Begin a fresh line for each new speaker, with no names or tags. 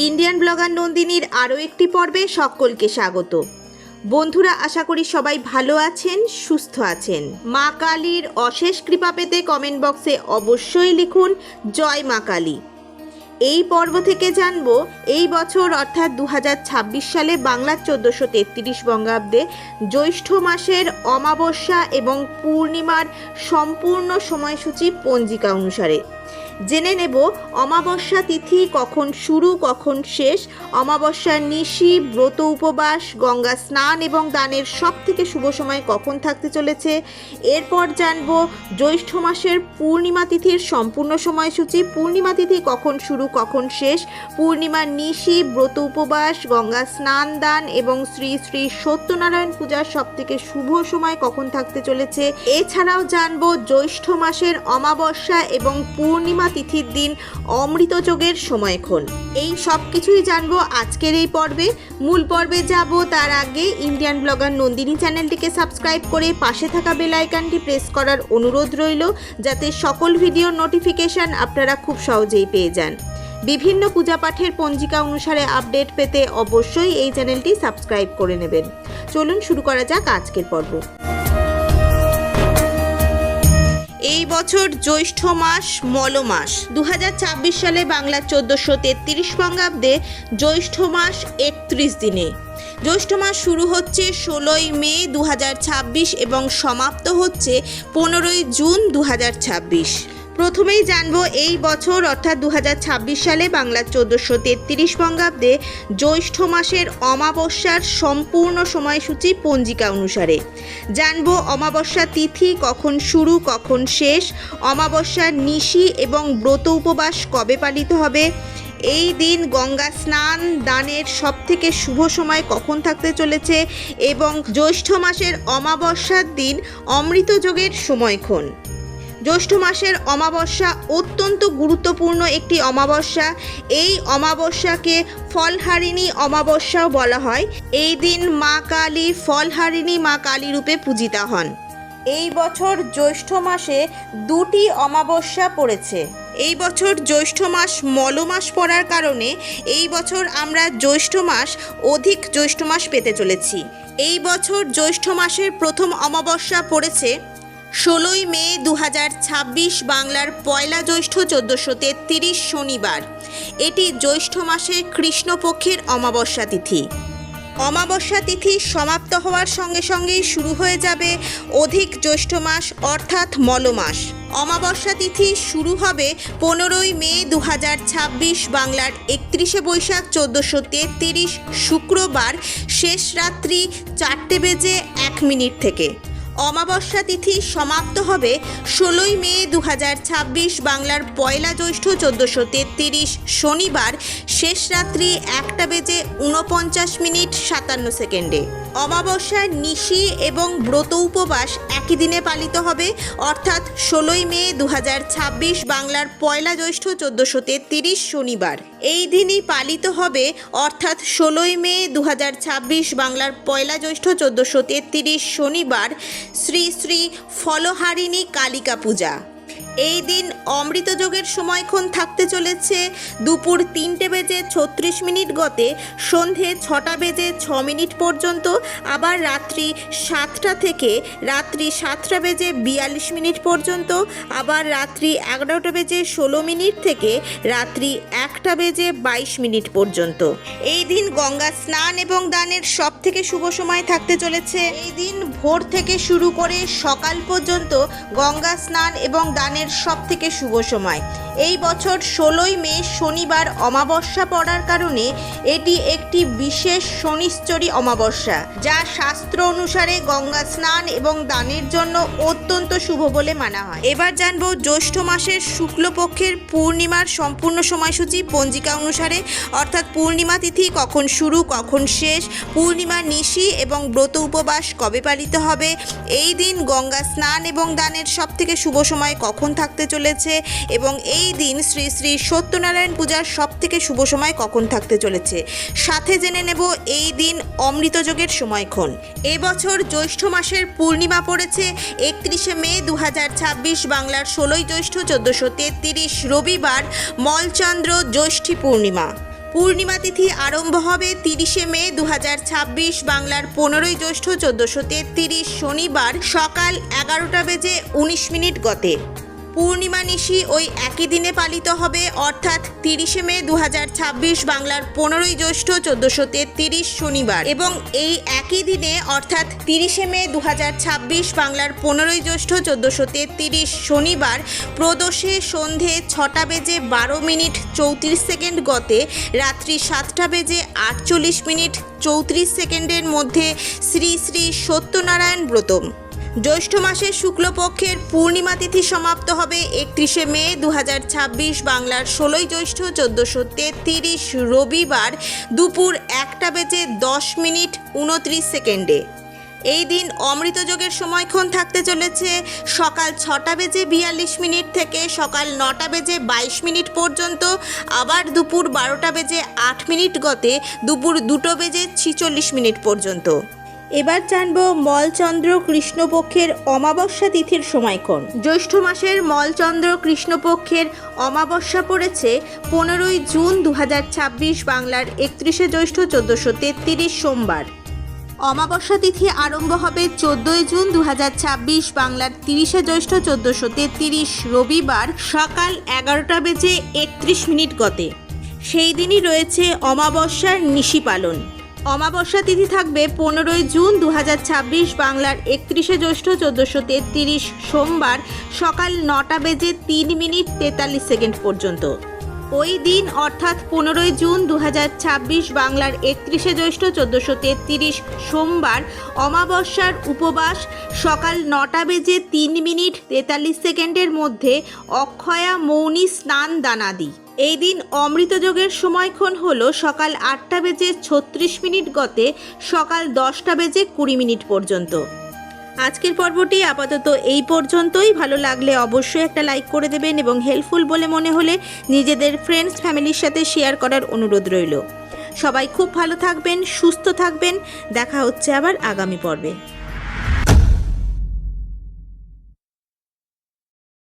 Indian blogger নন্দিনীর আরও একটি পর্বে সকলকে স্বাগত। বন্ধুরা, আশা করি সবাই ভালো আছেন, সুস্থ আছেন। মা কালীর অশেষ কৃপা পেতে কমেন্ট বক্সে অবশ্যই লিখুন জয় মা কালী। এই পর্ব থেকে জানবো এই বছর অর্থাৎ 2026 সালে বাংলার 1433 বঙ্গাব্দে জ্যৈষ্ঠ মাসের অমাবস্যা এবং পূর্ণিমার সম্পূর্ণ সময়সূচি পঞ্জিকা অনুসারে। জেনে নেব অমাবস্যা তিথি কখন শুরু কখন শেষ, অমাবস্যার নিশি, ব্রত উপবাস, গঙ্গা স্নান এবং দানের সব থেকে শুভ সময় কখন থাকতে চলেছে। এরপর জানব জ্যৈষ্ঠ মাসের পূর্ণিমা তিথির সম্পূর্ণ সময়সূচি, পূর্ণিমা তিথি কখন শুরু কখন শেষ, পূর্ণিমার নিশি, ব্রত উপবাস, গঙ্গা স্নান দান এবং শ্রী শ্রী সত্যনারায়ণ পূজার সব থেকে শুভ সময় কখন থাকতে চলেছে। এছাড়াও জানব জ্যৈষ্ঠ মাসের অমাবস্যা এবং পূর্ণিমা তিথির দিন অমৃতযোগের সময়ক্ষণ। এই সব কিছুই জানবো আজকের এই পর্বে। মূল পর্বে যাব তার আগে ইন্ডিয়ান ব্লগার নন্দিনী চ্যানেলটিকে সাবস্ক্রাইব করে পাশে থাকা বেল আইকনটি প্রেস করার অনুরোধ রইল, যাতে সকল ভিডিওর নোটিফিকেশন আপনারা খুব সহজেই পেয়ে যান। বিভিন্ন পূজা পাঠের পঞ্জিকা অনুসারে আপডেট পেতে অবশ্যই এই চ্যানেলটি সাবস্ক্রাইব করে নেবেন। চলুন শুরু করা যাক আজকের পর্ব। এই বছর জ্যৈষ্ঠ মাস মল মাস। 2026 সালে বাংলার 1433 বঙ্গাব্দে জ্যৈষ্ঠ মাস 31 দিনে। জ্যৈষ্ঠ মাস শুরু হচ্ছে 16ই মে 2026 এবং সমাপ্ত হচ্ছে 15ই জুন 2026। প্রথমেই জানবো এই বছর অর্থাৎ 2026 সালে বাংলার 1433 বঙ্গাব্দে জ্যৈষ্ঠ মাসের অমাবস্যার সম্পূর্ণ সময়সূচি পঞ্জিকা অনুসারে। জানবো অমাবস্যা তিথি কখন শুরু কখন শেষ, অমাবস্যার নিশি এবং ব্রত উপবাস কবে পালিত হবে, এই দিন গঙ্গা স্নান দানের সব থেকে শুভ সময় কখন থাকতে চলেছে এবং জ্যৈষ্ঠ মাসের অমাবস্যার দিন অমৃতযোগের সময়ক্ষণ। জ্যৈষ্ঠ মাসের অমাবস্যা অত্যন্ত গুরুত্বপূর্ণ একটি অমাবস্যা। এই অমাবস্যাকে ফলহারিণী অমাবস্যাও বলা হয়। এই দিন মা কালী ফলহারিণী মা কালী রূপে পূজিতা হন। এই বছর জ্যৈষ্ঠ মাসে দুটি অমাবস্যা পড়েছে। এই বছর জ্যৈষ্ঠ মাস মল মাস পড়ার কারণে এই বছর আমরা জ্যৈষ্ঠ মাস অধিক জ্যৈষ্ঠ মাস পেতে চলেছি। এই বছর জ্যৈষ্ঠ মাসের প্রথম অমাবস্যা পড়েছে 16ই মে 2026 বাংলার পয়লা জ্যৈষ্ঠ 1433 শনিবার। এটি জ্যৈষ্ঠ মাসের কৃষ্ণপক্ষের অমাবস্যা তিথি। অমাবস্যা তিথি সমাপ্ত হওয়ার সঙ্গে সঙ্গেই শুরু হয়ে যাবে অধিক জ্যৈষ্ঠ মাস অর্থাৎ মল মাস। অমাবস্যা তিথি শুরু হবে 15ই মে 2026 বাংলার 31শে বৈশাখ 1433 শুক্রবার শেষ রাত্রি 4:01 থেকে। অমাবস্যা তিথি সমাপ্ত হবে 16ই মে 2026 বাংলার পয়লা জ্যৈষ্ঠ 1433 শনিবার শেষ রাত্রি 1:49:57 অমাবস্যার নিশি এবং ব্রত উপবাস একই দিনে পালিত হবে অর্থাৎ 16ই মে 2026 বাংলার পয়লা জ্যৈষ্ঠ 1433 শনিবার। এই দিনই পালিত হবে অর্থাৎ 16ই মে 2026 বাংলার পয়লা জ্যৈষ্ঠ 1433 শনিবার শ্রী শ্রী ফলহারিণী কালিকা পূজা। এই দিন অমৃতযোগের সময়ক্ষণ থাকতে চলেছে দুপুর 3:36 গতে সন্ধে 6:06 পর্যন্ত, আবার রাত্রি 7টা থেকে রাত্রি 7:42 পর্যন্ত, আবার রাত্রি 11:16 থেকে রাত্রি 1:22 পর্যন্ত। এই দিন গঙ্গা স্নান এবং দানের সব থেকে শুভ সময় থাকতে চলেছে। এই দিন ভোর থেকে শুরু করে সকাল পর্যন্ত গঙ্গা স্নান এবং দানের সব থেকে শুভ সময়। এই বছর 16ই মে শনিবার অমাবস্যা পড়ার কারণে এটি একটি বিশেষ শনিশ্চরী অমাবস্যা, যা শাস্ত্র অনুসারে গঙ্গা স্নান এবং দানের জন্য অত্যন্ত শুভ বলে মানা হয়। এবার জানবো জ্যৈষ্ঠ মাসের শুক্লপক্ষের পূর্ণিমার সম্পূর্ণ সময়সূচি পঞ্জিকা অনুসারে, অর্থাৎ পূর্ণিমা তিথি কখন শুরু কখন শেষ, পূর্ণিমার নিশি এবং ব্রত উপবাস কবে পালিত হবে, এই দিন গঙ্গা স্নান এবং দানের সব থেকে শুভ সময় কখন থাকতে চলেছে এবং এই দিন শ্রী শ্রী সত্যনারায়ণ পূজার সব থেকে শুভ সময় কখন থাকতে চলেছে। সাথে জেনে নেব এই দিন অমৃতযোগের সময়ক্ষণ। এবছর জ্যৈষ্ঠ মাসের পূর্ণিমা পড়েছে 31শে মে 2026 বাংলার 16ই জ্যৈষ্ঠ 1433 রবিবার মলচন্দ্র জ্যৈষ্ঠী পূর্ণিমা। পূর্ণিমা তিথি আরম্ভ হবে 30শে মে 2026 বাংলার 15ই জ্যৈষ্ঠ 1433 শনিবার সকাল 11টা বেজে 19 মিনিট গতে। পূর্ণিমা নিশি ওই একই দিনে পালিত হবে, অর্থাৎ 30শে মে 2026 বাংলার 15ই জ্যৈষ্ঠ 1433 শনিবার, এবং এই একই দিনে অর্থাৎ 30শে মে 2026 বাংলার 15ই জ্যৈষ্ঠ 1433 শনিবার প্রদোষে সন্ধে 6টা বেজে 12 মিনিট 34 সেকেন্ড গতে রাত্রি 7টা বেজে 48 মিনিট 34 সেকেন্ডের মধ্যে শ্রী শ্রী সত্যনারায়ণ ব্রতম। জ্যৈষ্ঠ মাসের শুক্লপক্ষের পূর্ণিমা তিথি সমাপ্ত হবে 31শে মে 2026 বাংলার 16ই জ্যৈষ্ঠ 1433 রবিবার দুপুর 1টা বেজে 10 মিনিট 29 সেকেন্ডে। এই দিন অমৃতযোগের সময়ক্ষণ থাকতে চলেছে সকাল 6টা বেজে 42 মিনিট থেকে সকাল 9টা বেজে 22 মিনিট পর্যন্ত, আবার দুপুর 12টা বেজে 8 মিনিট গতে দুপুর 2টো বেজে 46 মিনিট পর্যন্ত। এবার জানবো মলচন্দ্র কৃষ্ণপক্ষের অমাবস্যা তিথির সময়ক্ষণ। জ্যৈষ্ঠ মাসের মলচন্দ্র কৃষ্ণপক্ষের অমাবস্যা পড়েছে 15ই জুন 2026 বাংলার 31শে জ্যৈষ্ঠ 1433 সোমবার। অমাবস্যা তিথি আরম্ভ হবে 14ই জুন 2026 বাংলার 30শে জ্যৈষ্ঠ 1433 রবিবার সকাল 11টা বেজে 31 মিনিট গতে। সেই দিনই রয়েছে অমাবস্যার নিশি পালন। অমাবস্যা তিথি থাকবে 15ই জুন 2026 বাংলার 31শে জ্যৈষ্ঠ 1433 সোমবার সকাল 9টা বেজে 3 মিনিট 43 সেকেন্ড পর্যন্ত। ওই দিন অর্থাৎ 15ই জুন 2026 বাংলার 31শে জ্যৈষ্ঠ 1433 সোমবার অমাবস্যার উপবাস সকাল 9টা বেজে 3 মিনিট 43 সেকেন্ডের মধ্যে অক্ষয়া মৌনী স্নান দানাদি। এই দিন অমৃতযোগের সময়ক্ষণ হল সকাল 8টা বেজে 36 মিনিট গতে সকাল 10টা বেজে 20 মিনিট পর্যন্ত। আজকের পর্বটি আপাতত এই পর্যন্তই। ভালো লাগলে অবশ্যই একটা লাইক করে দেবেন এবং হেল্পফুল বলে মনে হলে নিজেদের ফ্রেন্ডস ফ্যামিলির সাথে শেয়ার করার অনুরোধ রইল। সবাই খুব ভালো থাকবেন, সুস্থ থাকবেন। দেখা হচ্ছে আবার আগামী পর্বে।